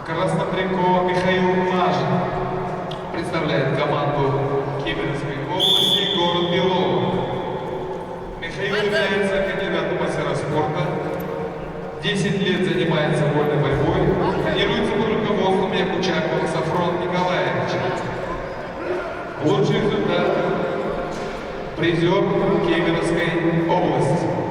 В красном трико Михаил Мажин представляет команду Кемеровской области, город Белово. Михаил является кандидатом в мастера спорта, 10 лет занимается вольной борьбой, тренируется под руководством Якучакова Сафрона Николаевича. Лучший результат – призер Кемеровской области.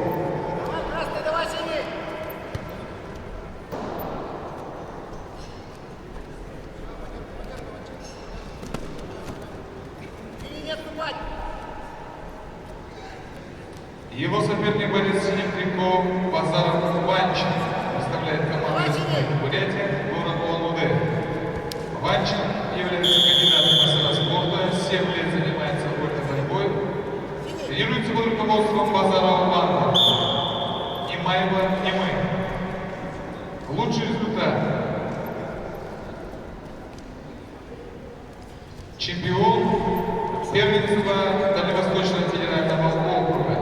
Его соперник борец синим трико Базаров Ванчин представляет команду Бурятия, город Улан-Удэ. Ванчин является кандидатом в мастера спорта, 7 лет занимается вольной борьбой, тренируется под руководством Базарова Ванна, Немаева Немы. Лучший результат – чемпион первенства Дальневосточного федерального округа.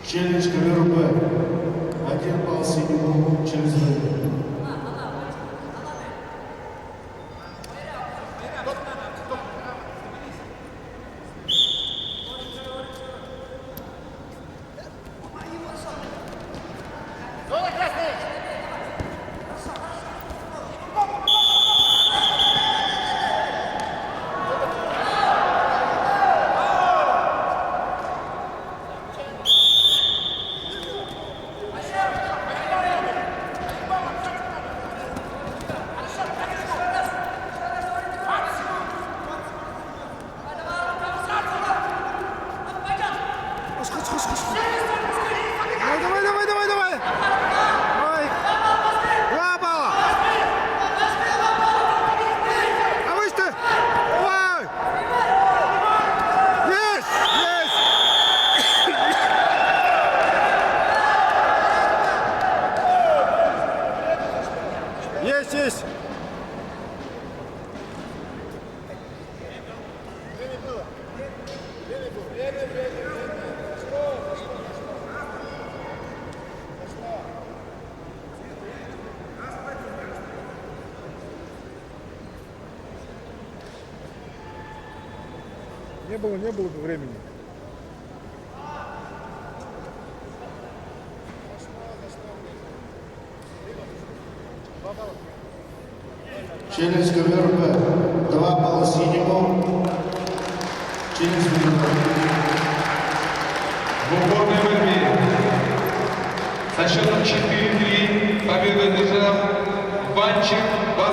Челлендж ковер Б. 1 балл синему через время. Давай, давай, давай, давай! Ой! 2 балла! А вы что? Ой! Есть! Есть! Есть, есть! Не было бы времени. Челлендж ковер Б. 2 балла синему через минуту. В упорной борьбе со счетом 4-3 победу одержал Ванчик Базаров.